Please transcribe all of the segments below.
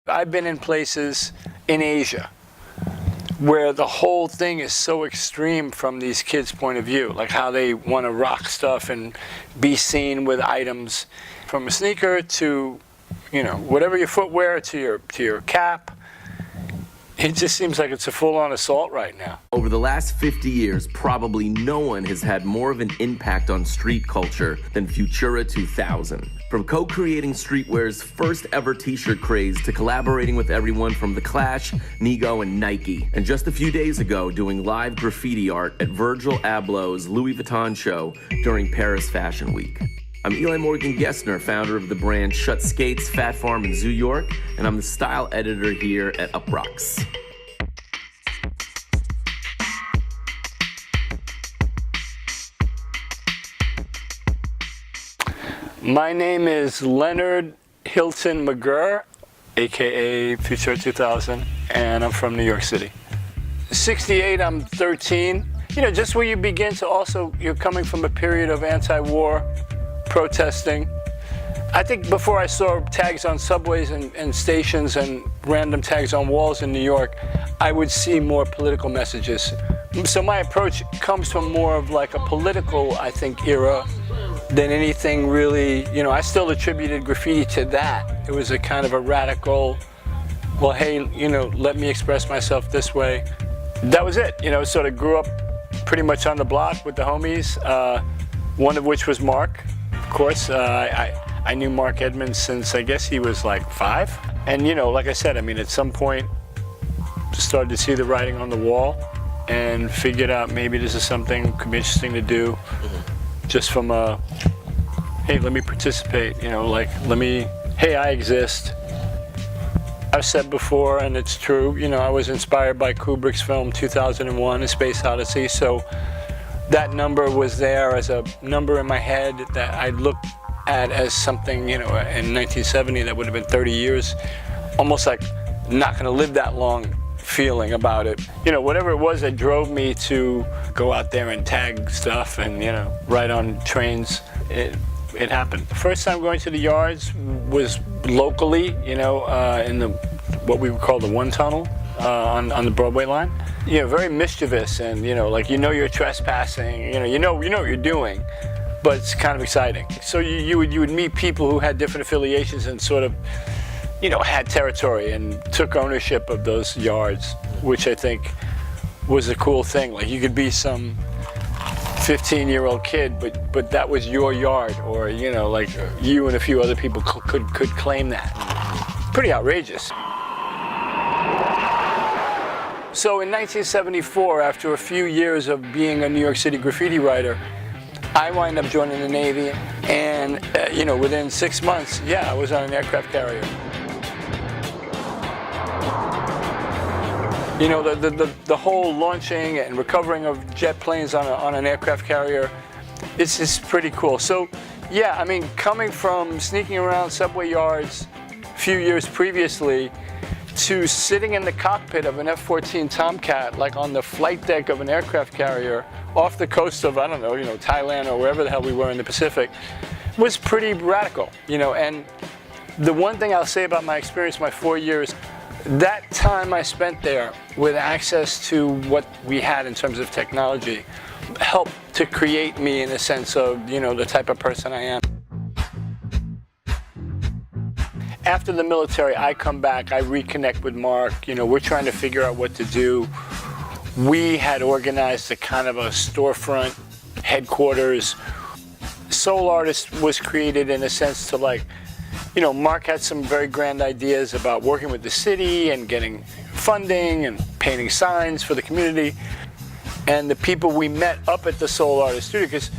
I've been in places in Asia where the whole thing is so extreme from these kids' point of view, like how they want to rock stuff and be seen with items from a sneaker to, you know, whatever your footwear to your cap. It just seems like it's a full-on assault right now. Over the last 50 years, probably no one has had more of an impact on street culture than Futura 2000. From co-creating streetwear's first ever t-shirt craze to collaborating with everyone from The Clash, Nigo, and Nike. And just a few days ago, doing live graffiti art at Virgil Abloh's Louis Vuitton show during Paris Fashion Week. I'm Eli Morgan Gessner, founder of the brand Shut Skates, Fat Farm, and Zoo York, and I'm the style editor here at Uproxx. My name is Leonard Hilton McGurr, aka Futura 2000, and I'm from New York City. 68, I'm 13. You know, just where you begin to also, you're coming from a period of anti-war protesting. I think before I saw tags on subways and stations and random tags on walls in New York, I would see more political messages. So my approach comes from more of like a political, I think, era than anything really, you know, I still attributed graffiti to that. It was a kind of a radical, well, hey, you know, let me express myself this way. That was it, you know, sort of grew up pretty much on the block with the homies, one of which was Mark. Of course, I knew Mark Edmonds since I guess he was like 5. And you know, like I said, I mean, at some point, started to see the writing on the wall and figured out maybe this is something could be interesting to do, just from a, hey, let me participate, you know, like, hey, I exist. I've said before, and it's true, you know, I was inspired by Kubrick's film 2001, A Space Odyssey, so that number was there as a number in my head that I looked at as something, you know, in 1970 that would have been 30 years, almost like not going to live that long feeling about it. You know, whatever it was that drove me to go out there and tag stuff and, you know, ride on trains, it happened. The first time going to the yards was locally, you know, in the what we would call the one tunnel on the Broadway line. You know, very mischievous, and you know, like, you know you're trespassing, you know what you're doing, but it's kind of exciting. So you would meet people who had different affiliations and sort of, you know, had territory and took ownership of those yards, which I think was a cool thing. Like, you could be some 15-year-old kid, but that was your yard, or you know, like, you and a few other people could claim that. Pretty outrageous. So in 1974, after a few years of being a New York City graffiti writer, I wind up joining the Navy, and you know, within 6 months, yeah, I was on an aircraft carrier. You know, the whole launching and recovering of jet planes on an aircraft carrier, it's pretty cool. So yeah, I mean, coming from sneaking around subway yards a few years previously to sitting in the cockpit of an F-14 Tomcat, like on the flight deck of an aircraft carrier off the coast of, I don't know, you know, Thailand or wherever the hell we were in the Pacific, was pretty radical, you know. And the one thing I'll say about my experience, my 4 years, that time I spent there with access to what we had in terms of technology helped to create me in a sense of, you know, the type of person I am. After the military, I come back, I reconnect with Mark, you know, we're trying to figure out what to do. We had organized a kind of a storefront headquarters. Soul Artist was created in a sense to, like, you know, Mark had some very grand ideas about working with the city and getting funding and painting signs for the community. And the people we met up at the Soul Artist studio, because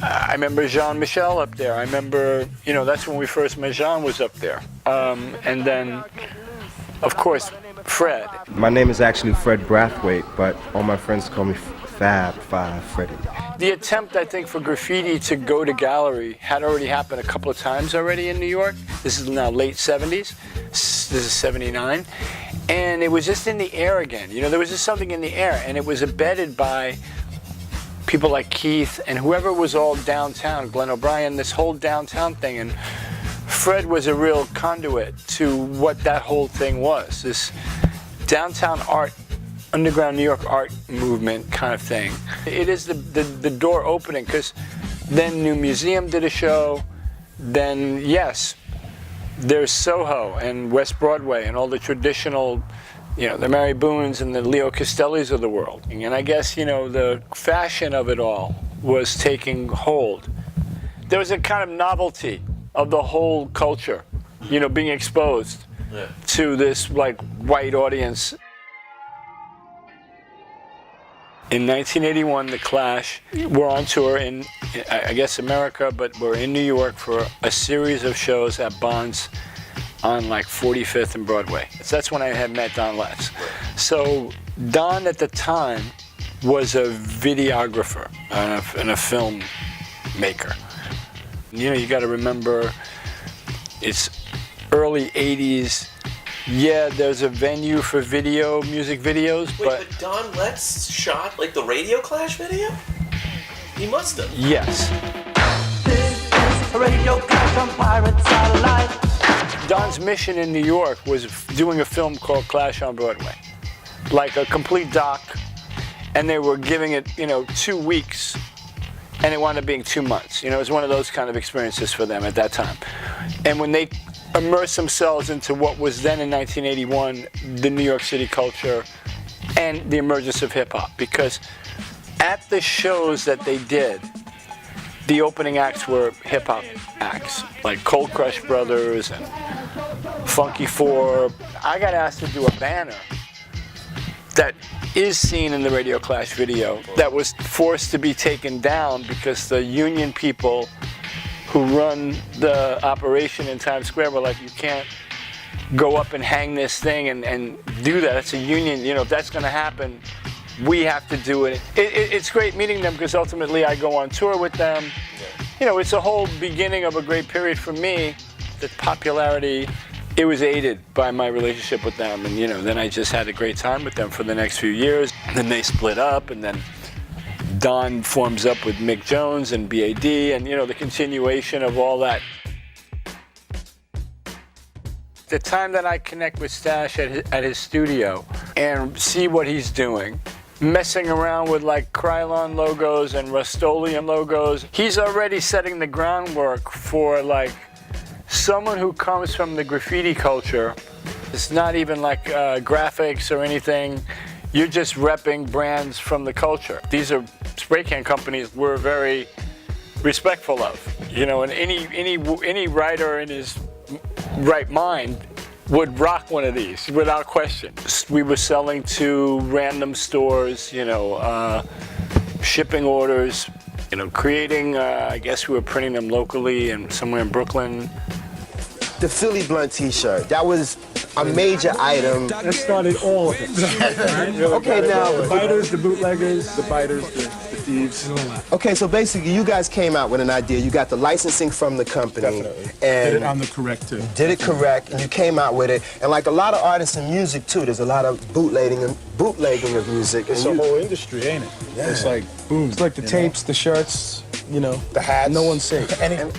I remember Jean-Michel up there. I remember, you know, that's when we first met. Jean was up there. And then, of course, Fred. My name is actually Fred Brathwaite, but all my friends call me Fab Five Freddy. The attempt, I think, for graffiti to go to gallery had already happened a couple of times already in New York. This is now late 70s. This is 79. And it was just in the air again. You know, there was just something in the air, and it was abetted by people like Keith and whoever was all downtown, Glenn O'Brien, this whole downtown thing. And Fred was a real conduit to what that whole thing was, this downtown art, underground New York art movement kind of thing. It is the door opening, because then New Museum did a show, then yes, there's Soho and West Broadway and all the traditional, you know, the Mary Boones and the Leo Castellis of the world. And I guess, you know, the fashion of it all was taking hold. There was a kind of novelty of the whole culture, you know, being exposed to this like white audience. In 1981, The Clash were on tour in, I guess, America, but we're in New York for a series of shows at Bonds on like 45th and Broadway. So that's when I had met Don Letts. So Don at the time was a videographer and a film maker. You know, you got to remember, it's early 80s. Yeah, there's a venue for music videos, but Don Letts shot like the Radio Clash video? He must have. Yes. This is Radio Clash on Pirate Satellite. Don's mission in New York was doing a film called Clash on Broadway, like a complete doc, and they were giving it, you know, 2 weeks, and it wound up being 2 months. You know, it was one of those kind of experiences for them at that time. And when they immerse themselves into what was then in 1981 the New York City culture and the emergence of hip-hop, because at the shows that they did, the opening acts were hip-hop acts like Cold Crush Brothers and Funky Four. I got asked to do a banner that is seen in the Radio Clash video that was forced to be taken down because the union people who run the operation in Times Square were like, you can't go up and hang this thing and do that. It's a union, you know, if that's gonna happen, we have to do it. It's great meeting them because ultimately I go on tour with them. You know, it's a whole beginning of a great period for me. The popularity, it was aided by my relationship with them, and you know, then I just had a great time with them for the next few years. Then they split up, and then Don forms up with Mick Jones and BAD, and you know, the continuation of all that. The time that I connect with Stash at his studio and see what he's doing, messing around with like Krylon logos and Rust-Oleum logos, he's already setting the groundwork for like someone who comes from the graffiti culture. It's not even like graphics or anything. You're just repping brands from the culture. These are spray can companies we're very respectful of. You know, and any writer in his right mind would rock one of these without question. We were selling to random stores, you know, shipping orders, you know, creating, I guess we were printing them locally and somewhere in Brooklyn. The Philly Blunt t-shirt, that was a major item. That started all of it. Okay, now the biters, the bootleggers, the biters, the thieves. Okay, so basically you guys came out with an idea. You got the licensing from the company. Definitely. And did it on the correct too. Did it correct, and you came out with it. And like a lot of artists in music too, there's a lot of bootlegging of music. It's a whole industry, ain't it? Yeah. It's like boom. It's like the tapes, the shirts, you know, the hats. No one's safe.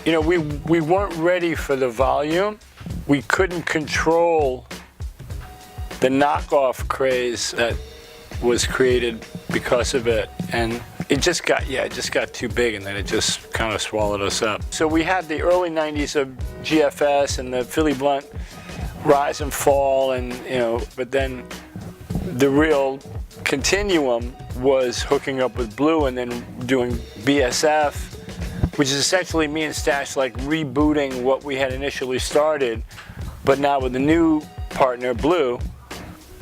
You know, we weren't ready for the volume. We couldn't control the knockoff craze that was created because of it, and it just got too big, and then it just kind of swallowed us up. So we had the early 90s of GFS and the Philly Blunt rise and fall, and you know, but then the real continuum was hooking up with Blue and then doing BSF, which is essentially me and Stash like rebooting what we had initially started, but now with the new partner, Blue,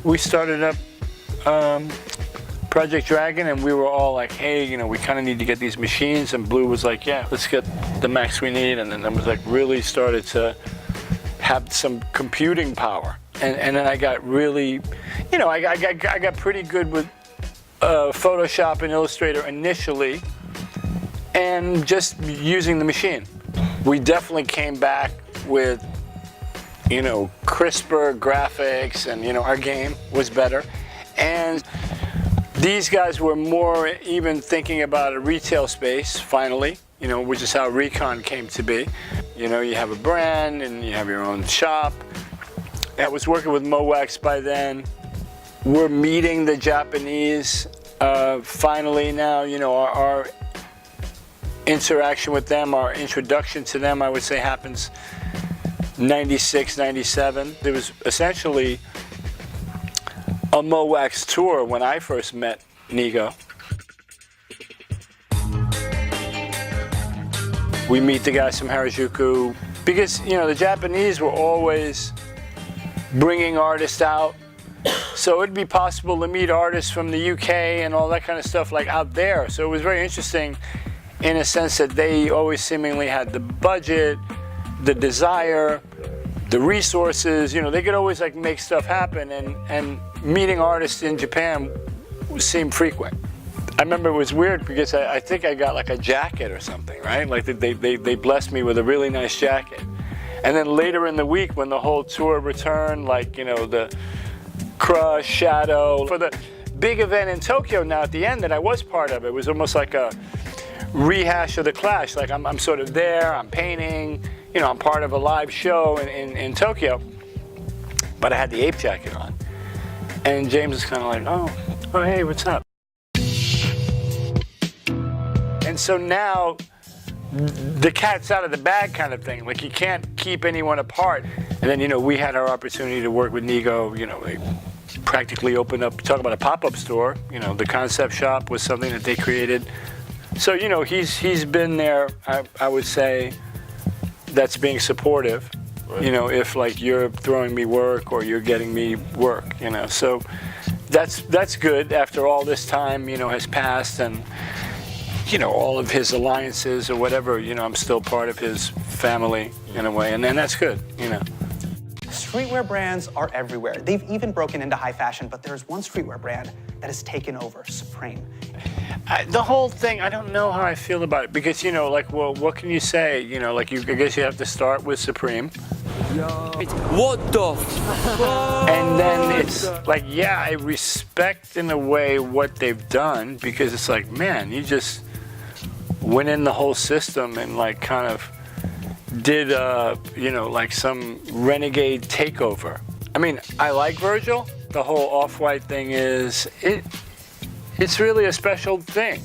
we started up Project Dragon, and we were all like, hey, you know, we kind of need to get these machines, and Blue was like, yeah, let's get the max we need, and then it was like really started to have some computing power. And then I got really, you know, I got pretty good with Photoshop and Illustrator initially, and just using the machine. We definitely came back with, you know, crisper graphics, and, you know, our game was better. And these guys were more even thinking about a retail space, finally, you know, which is how Recon came to be. You know, you have a brand and you have your own shop. I was working with Mowax by then. We're meeting the Japanese finally now. You know, our interaction with them, our introduction to them, I would say happens 96, 97. There was essentially a Mowax tour when I first met Nigo. We meet the guys from Harajuku because, you know, the Japanese were always bringing artists out. So it'd be possible to meet artists from the UK and all that kind of stuff like out there. So it was very interesting in a sense that they always seemingly had the budget, the desire, the resources. You know, they could always like make stuff happen, and meeting artists in Japan seemed frequent. I remember it was weird because I think I got like a jacket or something, right? Like they blessed me with a really nice jacket. And then later in the week when the whole tour returned, like, you know, the Crush, Shadow, for the big event in Tokyo now at the end that I was part of, it was almost like a rehash of the Clash. Like I'm sort of there, I'm painting, you know, I'm part of a live show in Tokyo, but I had the ape jacket on. And James was kind of like, oh, hey, what's up? And so now the cat's out of the bag kind of thing. Like you can't keep anyone apart. And then, you know, we had our opportunity to work with Nigo. You know, they practically opened up, talk about a pop-up store. You know, the concept shop was something that they created. So, you know, he's been there, I would say, that's being supportive. Right. You know, if like you're throwing me work or you're getting me work, you know. So that's good after all this time, you know, has passed, and you know, all of his alliances or whatever, you know, I'm still part of his family in a way, and that's good, you know. Streetwear brands are everywhere. They've even broken into high fashion, but there's one streetwear brand that has taken over, Supreme. The whole thing, I don't know how I feel about it, because, you know, like, well, what can you say? You know, like, I guess you have to start with Supreme. What the fuck? And then it's like, yeah, I respect in a way what they've done, because it's like, man, you just went in the whole system and like kind of did, you know, like some renegade takeover. I mean, I like Virgil. The whole Off-White thing is, it's really a special thing.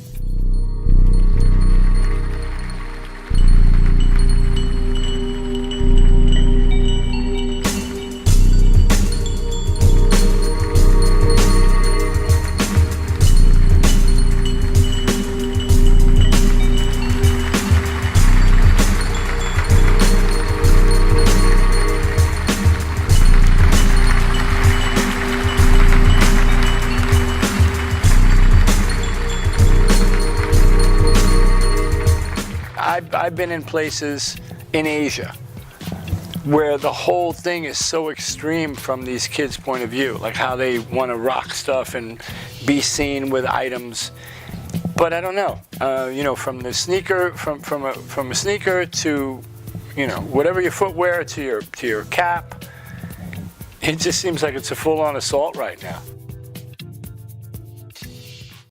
I've been in places in Asia where the whole thing is so extreme from these kids' point of view, like how they want to rock stuff and be seen with items. But I don't know, you know, from the sneaker, from a sneaker to, you know, whatever your footwear to your cap, it just seems like it's a full-on assault right now.